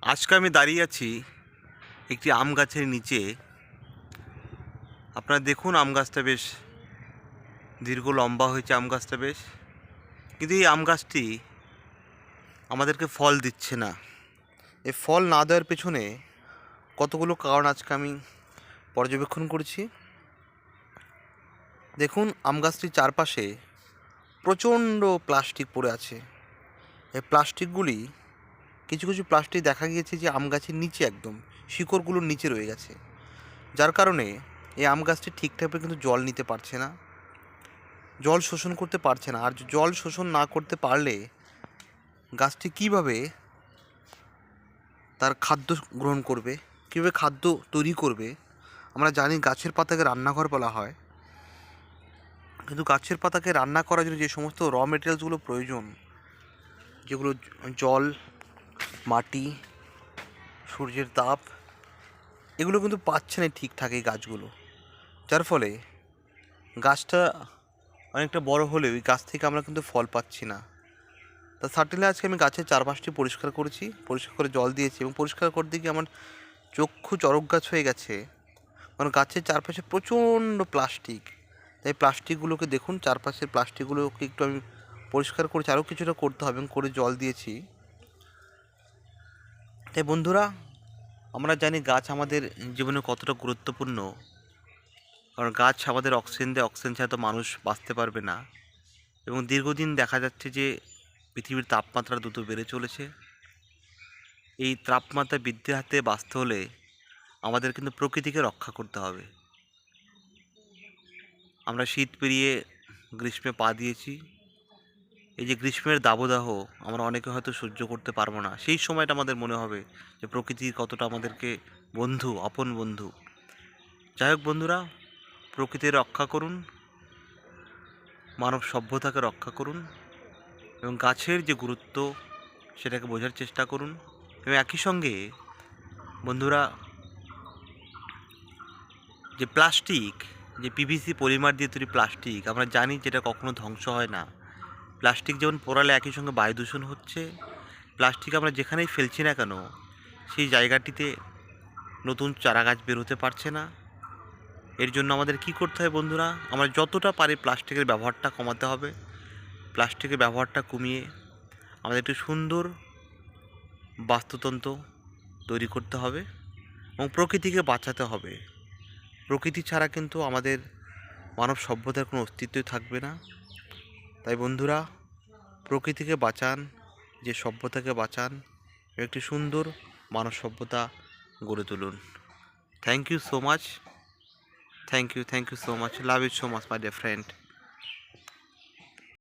আজকে আমি দাঁড়িয়ে আছি একটি আম গাছের নিচে। আপনারা দেখুন, আম গাছটা বেশ দীর্ঘ লম্বা হয়েছে। আম গাছটা বেশ, কিন্তু এই আম গাছটি আমাদেরকে ফল দিচ্ছে না। এই ফল না দেওয়ার পেছনে কতগুলো কারণ আজকে আমি পর্যবেক্ষণ করছি। দেখুন, আম গাছটির চারপাশে প্রচণ্ড প্লাস্টিক পড়ে আছে। এই প্লাস্টিকগুলি, কিছু কিছু প্লাস্টিক দেখা গিয়েছে যে আম গাছের নিচে, একদম শিকড়গুলোর নিচে রয়ে গেছে, যার কারণে এই আম গাছটি ঠিকঠাকভাবে কিন্তু জল নিতে পারছে না, জল শোষণ করতে পারছে না। আর জল শোষণ না করতে পারলে গাছটি কীভাবে তার খাদ্য গ্রহণ করবে, কীভাবে খাদ্য তৈরি করবে? আমরা জানি গাছের পাতাকে রান্নাঘর বলা হয়, কিন্তু গাছের পাতাকে রান্না করার জন্য যে সমস্ত র মেটেরিয়ালসগুলো প্রয়োজন, যেগুলো জল, মাটি, সূর্যের তাপ, এগুলো কিন্তু পাচ্ছে না ঠিকঠাক এই গাছগুলো। যার ফলে গাছটা অনেকটা বড় হলেও এই গাছ থেকে আমরা কিন্তু ফল পাচ্ছি না। তা সার্টেনলি আজকে আমি গাছের চারপাশটি পরিষ্কার করেছি, পরিষ্কার করে জল দিয়েছি, এবং পরিষ্কার করতে গিয়ে আমার চক্ষু চড়ক গাছ হয়ে গেছে। কারণ গাছের চারপাশে প্রচণ্ড প্লাস্টিক। তাই প্লাস্টিকগুলোকে দেখুন, চারপাশের প্লাস্টিকগুলোকে একটু আমি পরিষ্কার করেছি, আরও কিছুটা করতে হবে, এবং করে জল দিয়েছি। তাই বন্ধুরা, আমরা জানি গাছ আমাদের জীবনে কতটা গুরুত্বপূর্ণ। কারণ গাছ আমাদের অক্সিজেন দেয়, অক্সিজেন ছাড়া তো মানুষ বাঁচতে পারবে না। এবং দীর্ঘদিন দেখা যাচ্ছে যে পৃথিবীর তাপমাত্রা দ্রুত বেড়ে চলেছে। এই তাপমাত্রা বৃদ্ধির হাতে বাঁচতে হলে আমাদের কিন্তু প্রকৃতিকে রক্ষা করতে হবে। আমরা শীত পেরিয়ে গ্রীষ্মে পা দিয়েছি। এই যে গ্রীষ্মের দাবদাহ আমরা অনেকে হয়তো সহ্য করতে পারবো না। সেই সময়টা আমাদের মনে হবে যে প্রকৃতি কতটা আমাদেরকে বন্ধু, আপন বন্ধু। যাই হোক বন্ধুরা, প্রকৃতির রক্ষা করুন, মানব সভ্যতাকে রক্ষা করুন, এবং গাছের যে গুরুত্ব সেটাকে বোঝার চেষ্টা করুন। এবং একই সঙ্গে বন্ধুরা, যে প্লাস্টিক, যে পিভিসি পলিমার দিয়ে তৈরি প্লাস্টিক, আমরা জানি যেটা কখনো ধ্বংস হয় না। প্লাস্টিক যেমন পোড়ালে একই সঙ্গে বায়ু দূষণ হচ্ছে, প্লাস্টিক আমরা যেখানেই ফেলছি না কেন সেই জায়গাটিতে নতুন চারাগাছ বের হতে পারছে না। এর জন্য আমাদের কি করতে হবে বন্ধুরা? আমরা যতটা পারি প্লাস্টিকের ব্যবহারটা কমাতে হবে। প্লাস্টিকের ব্যবহারটা কমিয়ে আমাদের একটি সুন্দর বাস্তুতন্ত্র তৈরি করতে হবে, এবং প্রকৃতিকে বাঁচাতে হবে। প্রকৃতি ছাড়া কিন্তু আমাদের মানব সভ্যতার কোনো অস্তিত্বই থাকবে না। তাই বন্ধুরা, প্রকৃতিকে বাঁচান, যে সভ্যতাকে বাঁচান, একটি সুন্দর মানব সভ্যতা গড়ে তুলুন। Thank you so much, thank you so much, love you so much my dear friend.